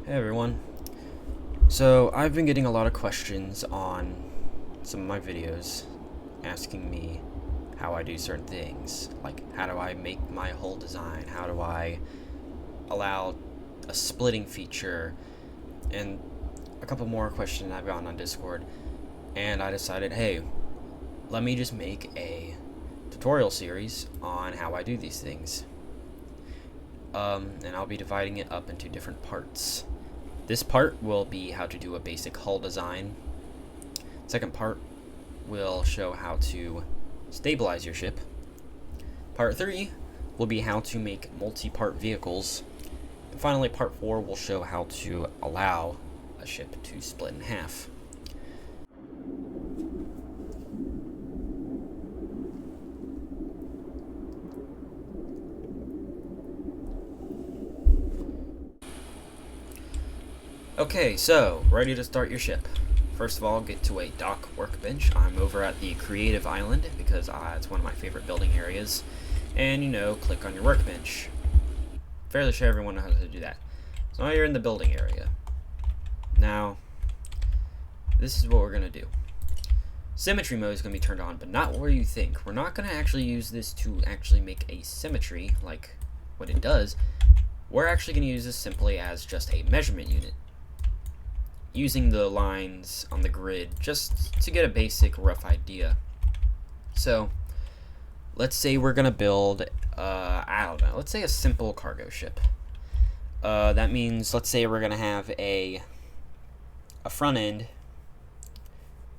Hey everyone. So I've been getting a lot of questions on some of my videos asking me how I do certain things. Like, how do I make my whole design? How do I allow a splitting feature? And a couple more questions I've gotten on Discord. And I decided, hey, let me just make a tutorial series on how I do these things. And I'll be dividing it up into different parts. This part will be how to do a basic hull design. Second part will show how to stabilize your ship. Part 3 will be how to make multi-part vehicles. And finally, part 4 will show how to allow a ship to split in half. Okay, so, ready to start your ship. First of all, get to a dock workbench. I'm over at the Creative Island because it's one of my favorite building areas. And, click on your workbench. Fairly sure everyone knows how to do that. So now you're in the building area. Now, this is what we're going to do. Symmetry mode is going to be turned on, but not where you think. We're not going to actually use this to actually make a symmetry, like what it does. We're actually going to use this simply as just a measurement unit, using the lines on the grid just to get a basic rough idea. So let's say we're gonna build let's say a simple cargo ship. That means, let's say we're gonna have a front end,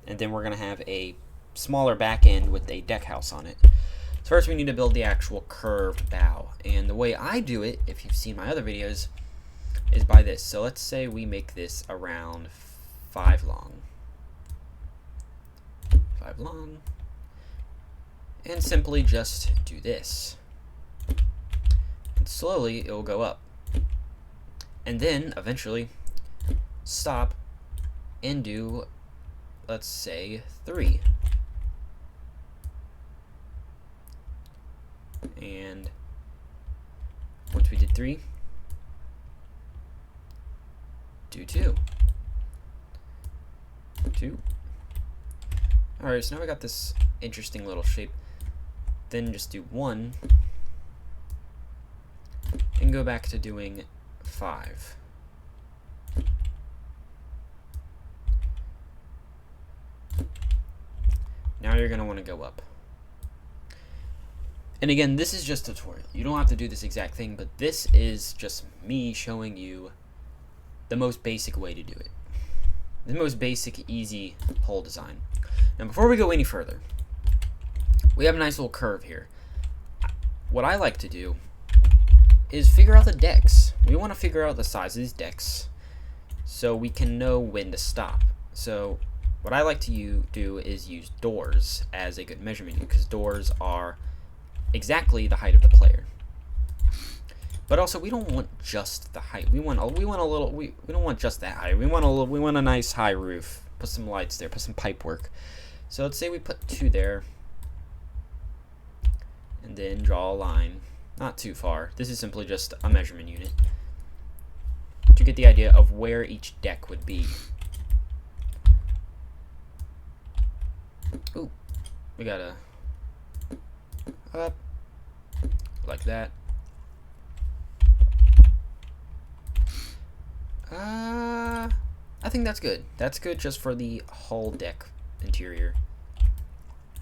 and then we're gonna have a smaller back end with a deck house on it. So first we need to build the actual curved bow, and the way I do it, if you've seen my other videos, is by this. So let's say we make this around 5 long. 5 long. And simply just do this. And slowly it will go up. And then eventually stop and do, let's say, 3. And once we did 3, do 2. Alright, so now we got this interesting little shape. Then just do 1 and go back to doing 5. Now you're going to want to go up. And again, this is just a tutorial. You don't have to do this exact thing, but this is just me showing you the most basic way to do it. The most basic, easy hull design. Now, before we go any further, we have a nice little curve here. What I like to do is figure out the decks. We want to figure out the size of these decks so we can know when to stop. So what I like to do is use doors as a good measurement unit, because doors are exactly the height of the player. But also, we don't want just the height. We don't want just that height. We want a nice high roof. Put some lights there. Put some pipe work. So let's say we put 2 there, and then draw a line. Not too far. This is simply just a measurement unit to get the idea of where each deck would be. Ooh, we gotta up like that. I think that's good. That's good just for the hull deck interior.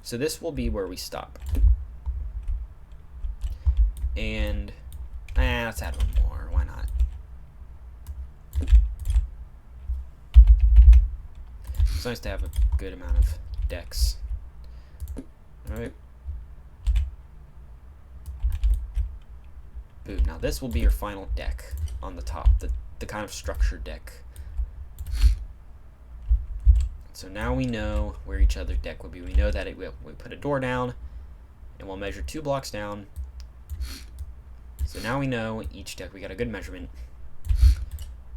So this will be where we stop. And let's add one more. Why not? It's nice to have a good amount of decks. Alright. Boom. Now this will be your final deck on the top. The kind of structured deck. So now we know where each other deck would be. We know that we put a door down, and we'll measure 2 blocks down. So now we know each deck. We got a good measurement.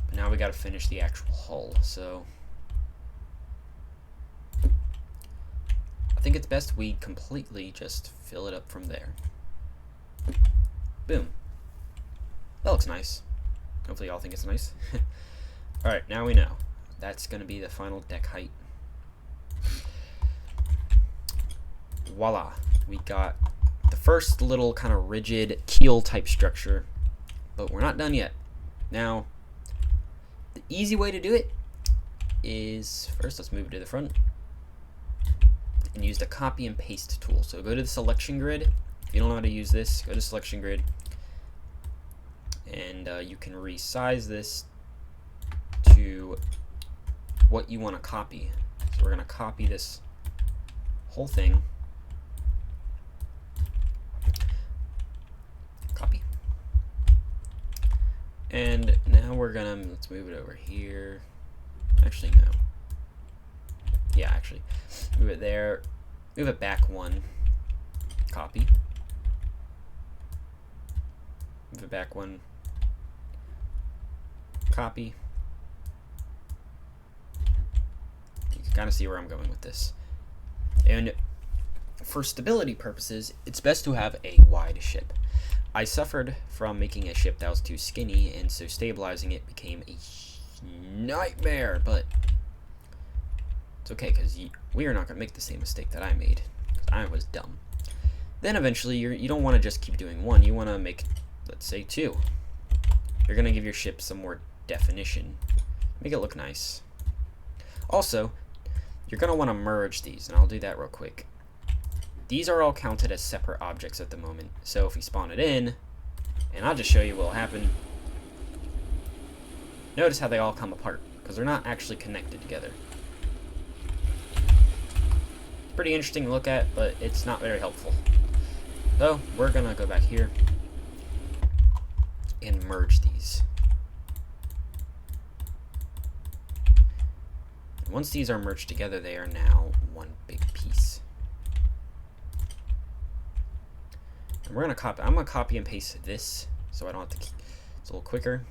But now we got to finish the actual hull. So I think it's best we completely just fill it up from there. Boom. That looks nice. Hopefully y'all think it's nice. Alright, now we know. That's going to be the final deck height. Voila. We got the first little kind of rigid keel type structure, but we're not done yet. Now, the easy way to do it is, first let's move it to the front and use the copy and paste tool. So go to the selection grid. If you don't know how to use this, go to selection grid, and you can resize this to what you want to copy. So we're going to copy this whole thing. Copy. And now we're gonna, let's move it over here. Actually, no. Yeah, actually. Move it there. Move it back one. Copy. Move it back one. Copy. You can kind of see where I'm going with this. And for stability purposes, it's best to have a wide ship. I suffered from making a ship that was too skinny, and so stabilizing it became a nightmare, but it's okay, because we are not going to make the same mistake that I made, because I was dumb. Then eventually, you don't want to just keep doing one, you want to make, let's say, two. You're going to give your ship some more definition, make it look nice. Also, you're going to want to merge these, and I'll do that real quick. These are all counted as separate objects at the moment, so if we spawn it in, and I'll just show you what will happen. Notice how they all come apart, because they're not actually connected together. It's pretty interesting to look at, but it's not very helpful. So, we're going to go back here and merge these. And once these are merged together, they are now one big piece. And we're gonna copy. I'm gonna copy and paste this, so I don't have to. It's a little quicker.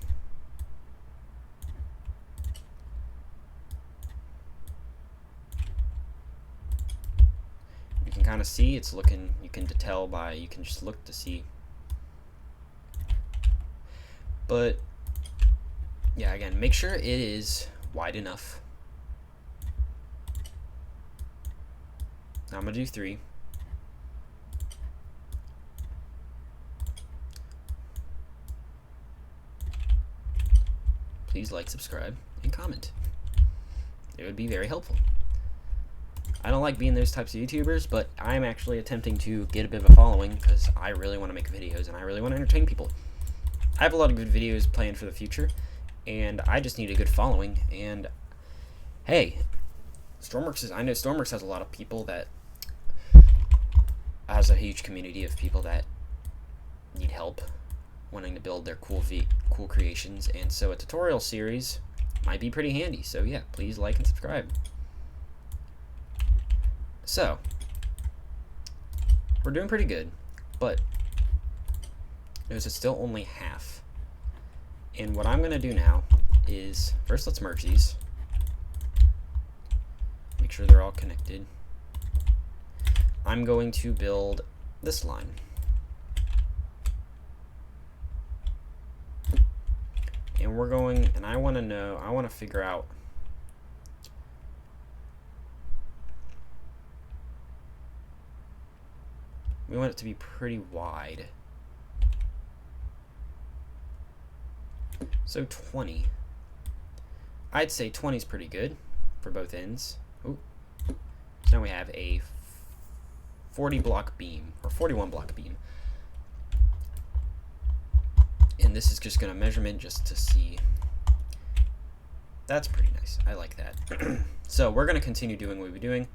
You can kind of see it's looking. You can tell by. You can just look to see. But yeah, again, make sure it is wide enough. Now I'm gonna do 3. Please like, subscribe, and comment. It would be very helpful. I don't like being those types of YouTubers, but I'm actually attempting to get a bit of a following because I really want to make videos and I really want to entertain people. I have a lot of good videos planned for the future, and I just need a good following. And hey, I know Stormworks has a lot of people that has a huge community of people that need help wanting to build their cool creations, and so a tutorial series might be pretty handy. So yeah, please like and subscribe. So we're doing pretty good, but notice it's still only half. And what I'm gonna do now is, first let's merge these, make sure they're all connected. I'm going to build this line. And we're going, and I want to figure out we want it to be pretty wide. So 20. I'd say 20 is pretty good for both ends. Ooh. So now we have a 40 block beam, or 41 block beam. And this is just going to measurement just to see. That's pretty nice. I like that. So we're going to continue doing what we're doing.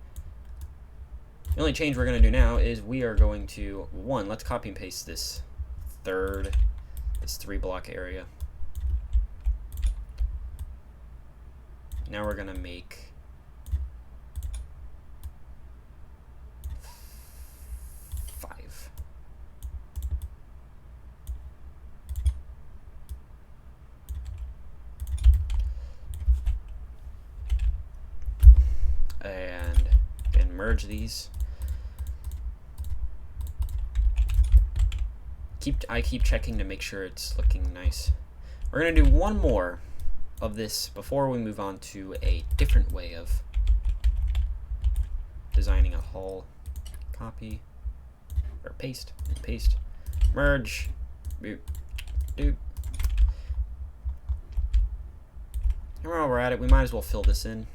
The only change we're going to do now is we are going to, let's copy and paste this 3 block area. Now we're going to make 5. And merge these. I keep checking to make sure it's looking nice. We're gonna do one more of this before we move on to a different way of designing a hull. Copy, or paste, and paste, merge, boop, doop. And while we're at it, we might as well fill this in.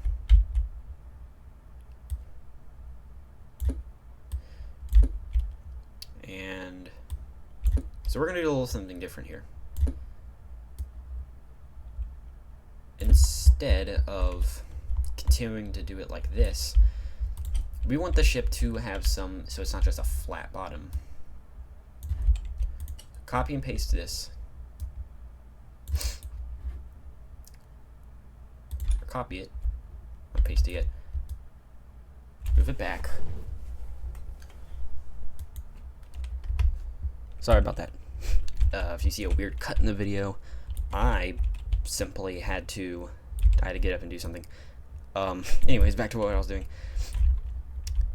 And so we're going to do a little something different here. Instead of continuing to do it like this, we want the ship to have some, so it's not just a flat bottom. Copy and paste this. Or copy it. I'm pasting it. Move it back. Sorry about that. If you see a weird cut in the video, I simply had to get up and do something. Anyways, back to what I was doing.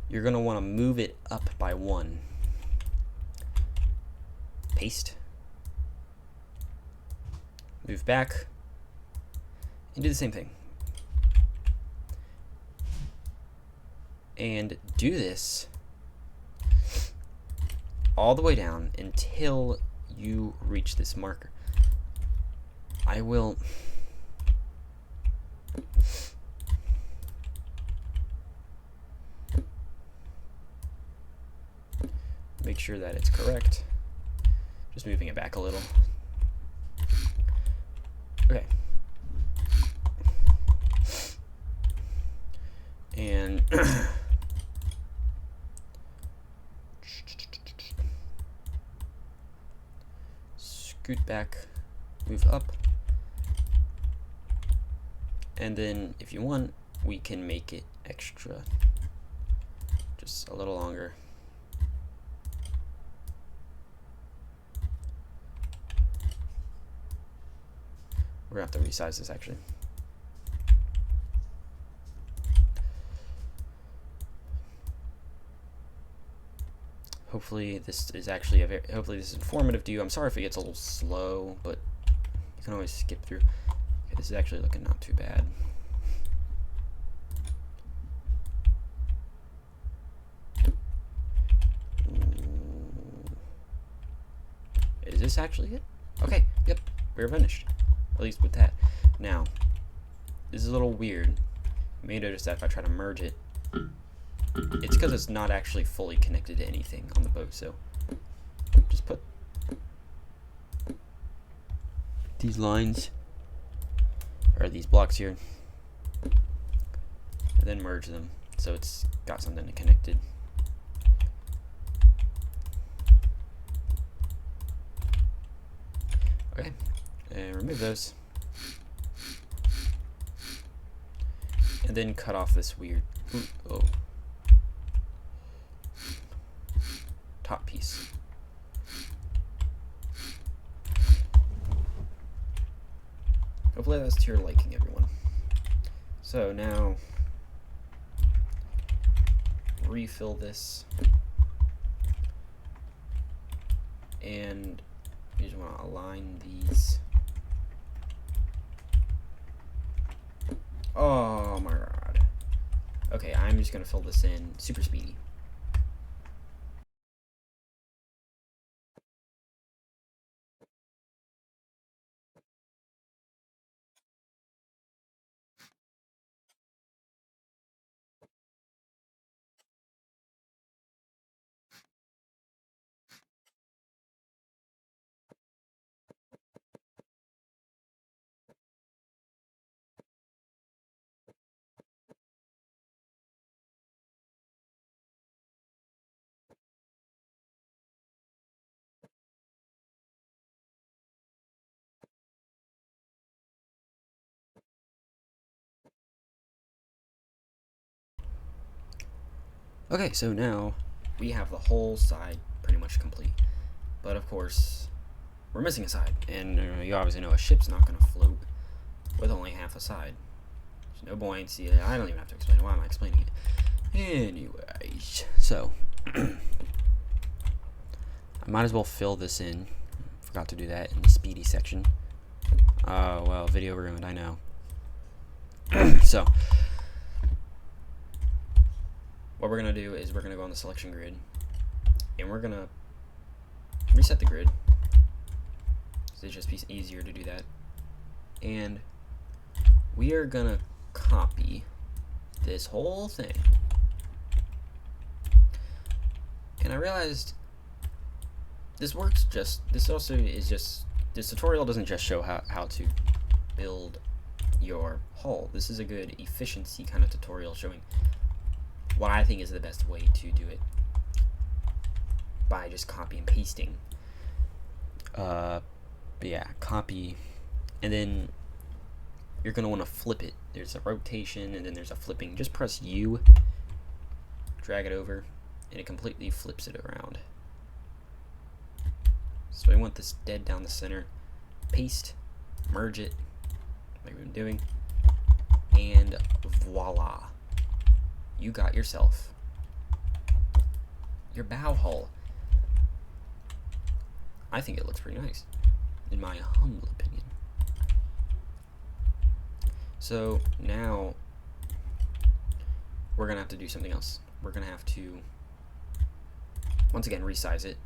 You're going to want to move it up by 1. Paste. Move back. And do the same thing. And do this all the way down until you reach this marker. I will make sure that it's correct. Just moving it back a little. Okay. And scoot back, move up. And then if you want, we can make it extra, just a little longer. We're gonna have to resize this actually. Hopefully this is actually hopefully this is informative to you. I'm sorry if it gets a little slow, but you can always skip through. Okay, this is actually looking not too bad. Is this actually it? Okay, yep, we're finished. At least with that. Now, this is a little weird. You may notice that if I try to merge it, it's because it's not actually fully connected to anything on the boat, so just put these lines, or these blocks here, and then merge them so it's got something connected. Okay, and remove those. And then cut off this weird top piece. Hopefully that's to your liking, everyone. So now refill this, and you just want to align these. Oh my god. Okay, I'm just gonna fill this in super speedy. Okay, so now we have the whole side pretty much complete. But of course, we're missing a side. And you obviously know a ship's not going to float with only half a side. There's no buoyancy. I don't even have to explain it. Why am I explaining it? Anyways, so I might as well fill this in. Forgot to do that in the speedy section. Oh, well, video ruined, I know. So, what we're going to do is we're going to go on the selection grid, and we're going to reset the grid. So it's just be easier to do that. And we are going to copy this whole thing. And I realized this works this tutorial doesn't just show how to build your hull. This is a good efficiency kind of tutorial showing what I think is the best way to do it by just copy and pasting. But yeah, copy, and then you're going to want to flip it. There's a rotation and then there's a flipping. Just press U, drag it over, and it completely flips it around. So we want this dead down the center. Paste, merge it, like we've been doing, and voila. You got yourself your bow hull. I think it looks pretty nice, in my humble opinion. So now we're gonna have to do something else. We're gonna have to once again resize it,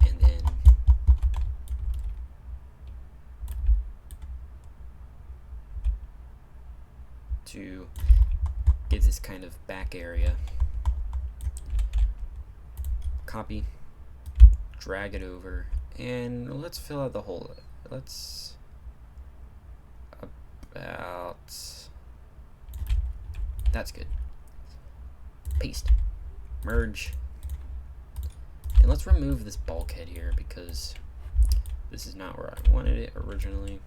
and then to give this kind of back area, copy, drag it over, and let's fill out the whole. Let's about, that's good. Paste, merge, and let's remove this bulkhead here because this is not where I wanted it originally.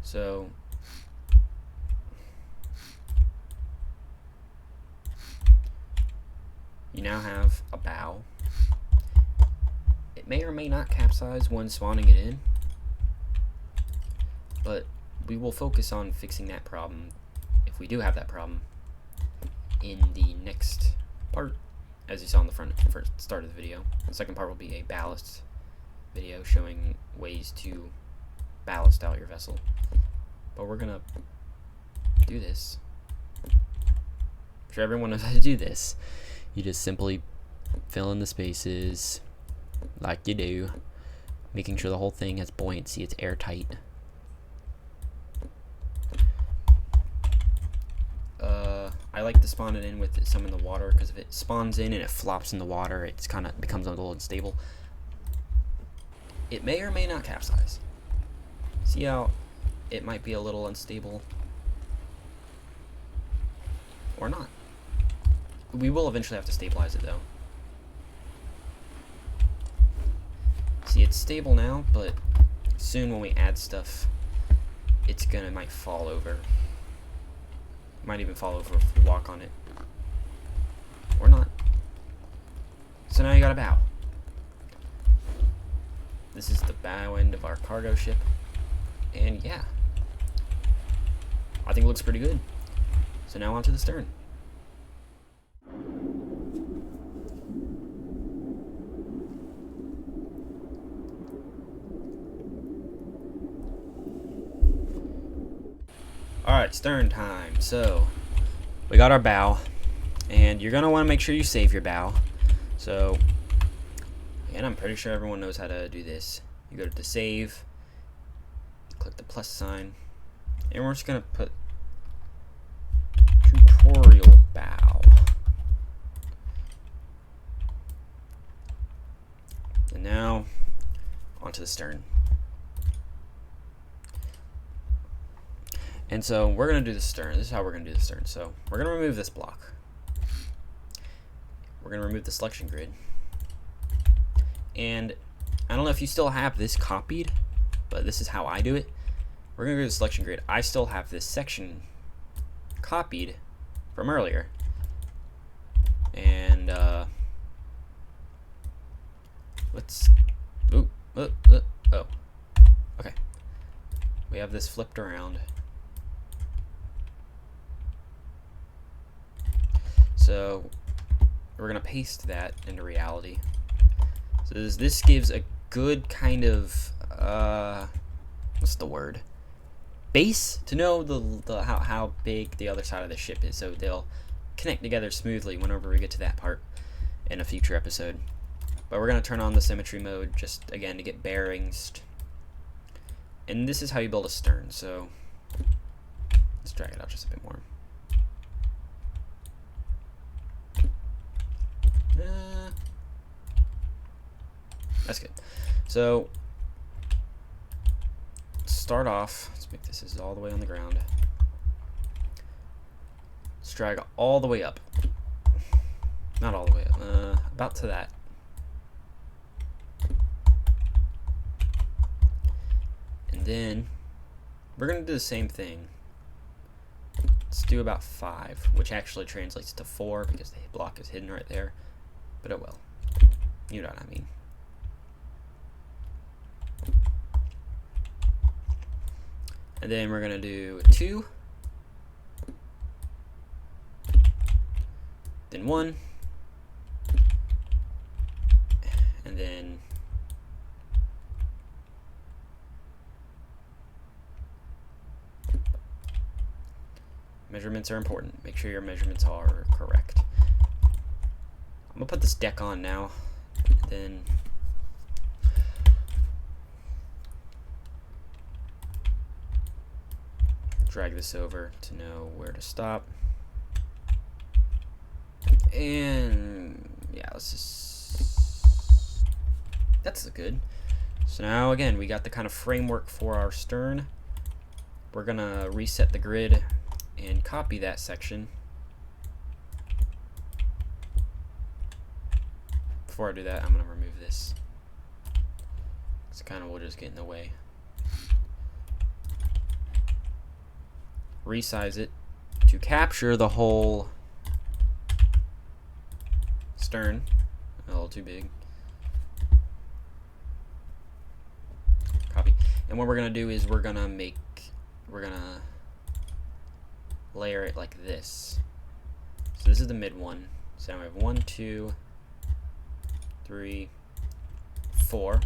So you now have a bow. It may or may not capsize when spawning it in, but we will focus on fixing that problem, if we do have that problem, in the next part, as you saw in the first start of the video. The second part will be a ballast video showing ways to ballast out your vessel. But we're gonna do this. I'm sure everyone knows how to do this. You just simply fill in the spaces like you do, making sure the whole thing has buoyancy, it's airtight. I like to spawn it in with some in the water, because if it spawns in and it flops in the water, it's kind of becomes a little unstable. It may or may not capsize. See how it might be a little unstable? Or not. We will eventually have to stabilize it though. See, it's stable now, but soon when we add stuff, might fall over. Might even fall over if we walk on it. Or not. So now you got a bow. This is the bow end of our cargo ship. And yeah, I think it looks pretty good. So now onto the stern. Alright, stern time. So, we got our bow, and you're going to want to make sure you save your bow. So, and I'm pretty sure everyone knows how to do this. You go to save, click the plus sign, and we're just going to put tutorial bow. And now, onto the stern. And so we're going to do the stern. This is how we're going to do the stern. So we're going to remove this block. We're going to remove the selection grid. And I don't know if you still have this copied, but this is how I do it. We're going to go to the selection grid. I still have this section copied from earlier. And let's... oh. Okay. We have this flipped around. So we're going to paste that into reality. So this gives a good kind of what's the word? Base to know the how big the other side of the ship is, so they'll connect together smoothly whenever we get to that part in a future episode. But we're gonna turn on the symmetry mode just again to get bearings. And this is how you build a stern. So let's drag it out just a bit more. That's good. So start off. Let's make this is all the way on the ground. Let's drag all the way up. Not all the way up. About to that. And then we're gonna do the same thing. Let's do about 5, which actually translates to 4 because the block is hidden right there. But it will. You know what I mean. And then we're gonna do 2, then 1, and then measurements are important. Make sure your measurements are correct. I'm gonna put this deck on now, then drag this over to know where to stop. And yeah, let's just, that's good. So now again, we got the kind of framework for our stern. We're gonna reset the grid and copy that section. Before I do that, I'm gonna remove this. It's kind of will just get in the way. Resize it to capture the whole stern. A little too big. Copy. And what we're gonna do is we're gonna layer it like this. So this is the mid one. So now we have 1, 2, 3, 4.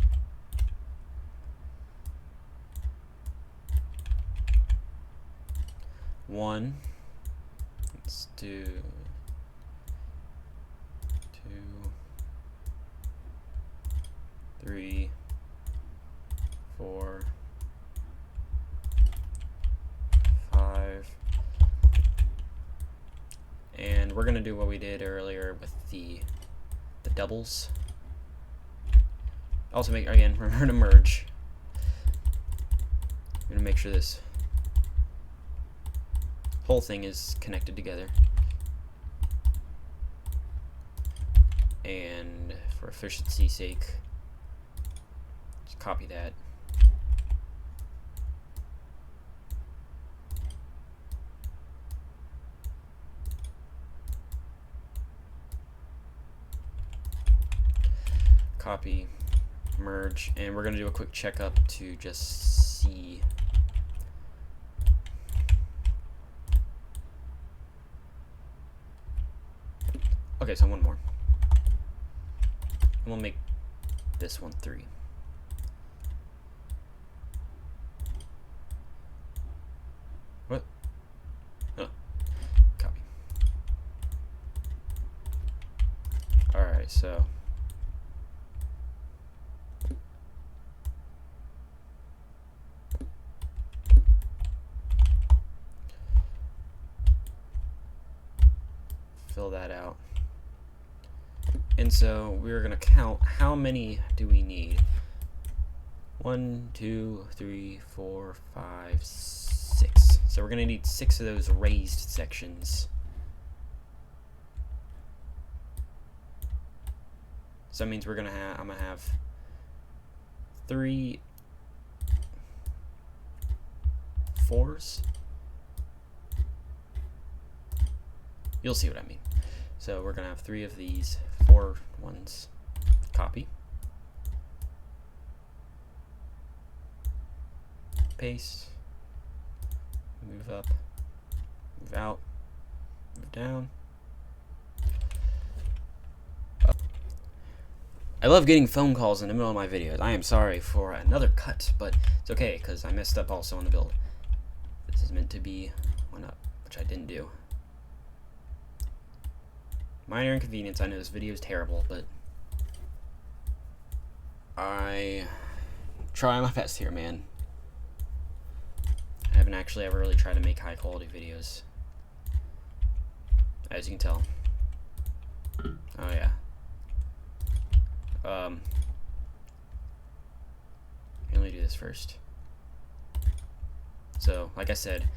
One. Let's do 2, 3, 4, 5. And we're gonna do what we did earlier with the doubles. Also make, again, remember to merge. I'm gonna make sure this whole thing is connected together. And for efficiency's sake, just copy that. Copy, merge, and we're going to do a quick checkup to just see. Okay, so one more. And we'll make this one 3. What? Oh, copy. Alright, so fill that out. And so we're going to count how many do we need. 1, 2, 3, 4, 5, 6. So we're going to need 6 of those raised sections. So that means we're going to have, I'm going to have 3 4s. You'll see what I mean. So we're going to have 3 of these 4 ones. Copy. Paste. Move up. Move out. Move down. Up. I love getting phone calls in the middle of my videos. I am sorry for another cut, but it's okay, because I messed up also on the build. This is meant to be one up, which I didn't do. Minor inconvenience. I know this video is terrible, but I try my best here, man. I haven't actually ever really tried to make high quality videos, as you can tell. Oh yeah. Let me do this first. So, like I said,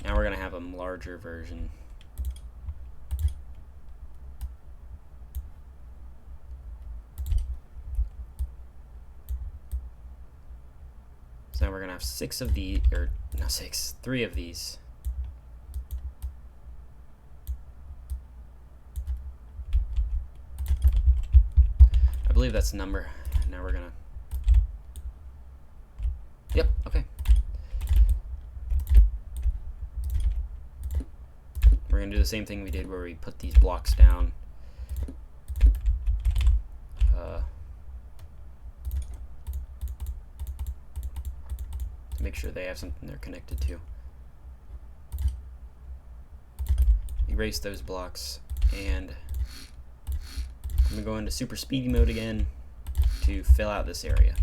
now we're gonna have a larger version. So now we're gonna have 6 of these, or no, 6, 3 of these. I believe that's the number. Now we're gonna. Yep. Okay. We're gonna do the same thing we did where we put these blocks down. To make sure they have something they're connected to. Erase those blocks, and I'm gonna go into super speedy mode again to fill out this area.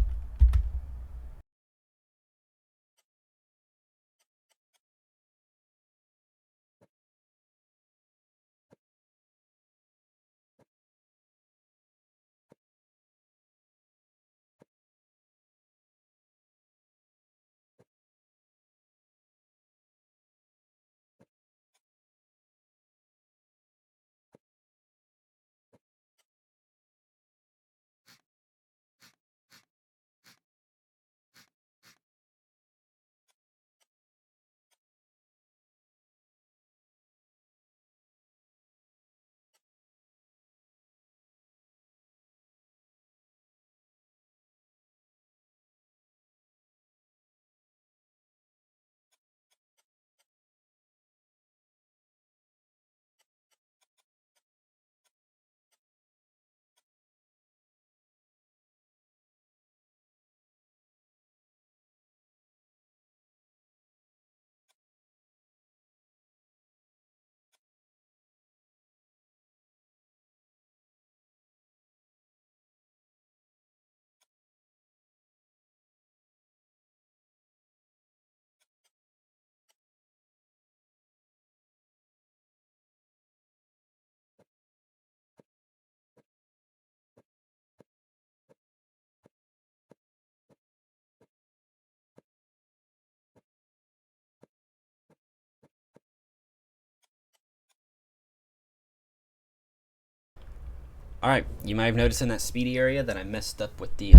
Alright, you might have noticed in that speedy area that I messed up with the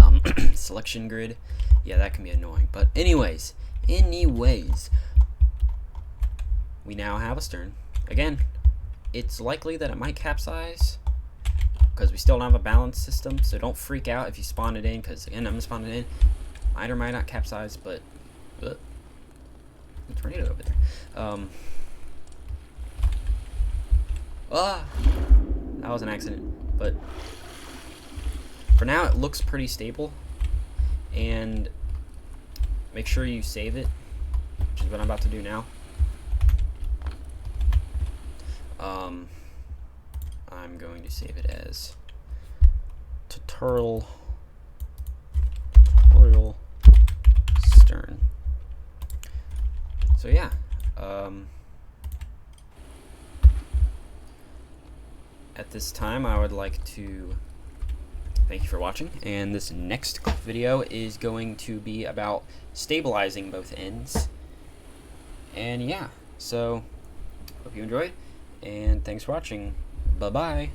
selection grid. Yeah, that can be annoying. But anyways, we now have a stern. Again, it's likely that it might capsize because we still don't have a balance system, so don't freak out if you spawn it in, because again, I'm gonna spawn it in. Might or might not capsize, but the tornado over there. That was an accident. But for now, it looks pretty stable, and make sure you save it, which is what I'm about to do now. I'm going to save it as tutorial stern. So yeah, at this time, I would like to thank you for watching, and this next video is going to be about stabilizing both ends. And yeah, so hope you enjoyed, and thanks for watching. Bye-bye.